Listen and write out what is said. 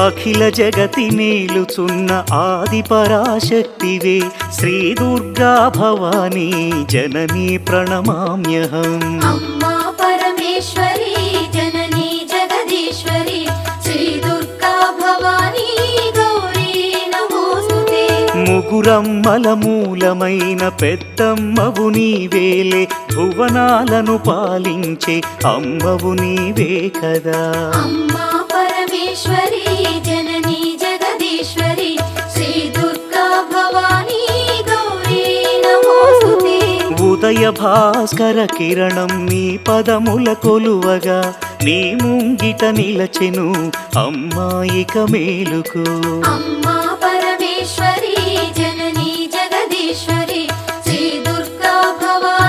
అఖిల జగతి నేలుచున్న ఆది పరాశక్తివే శ్రీ దుర్గా భవానీ జననీ ప్రణమామ్యహం అమ్మా పరమేశ్వరి జననీ జగదీశ్వరి శ్రీ దుర్గా భవానీ గౌరీ నమోస్తుతే ముగురమ్మల మూలమైన పెద్దమ్మవు నీవేలే భువనాలను పాలించే అమ్మవు నీవే కదా అమ్మా పరమేశ్వరి జననీ జగదీశ్వరి శ్రీ దుర్గా భవానీ గౌరీ నమోస్తుతే ఉదయ భాస్కర కిరణం నీ పదముల కొలువగా నీ ముంగిట నిలచెను అమ్మాయిక మేలుకు అమ్మా పరమేశ్వరి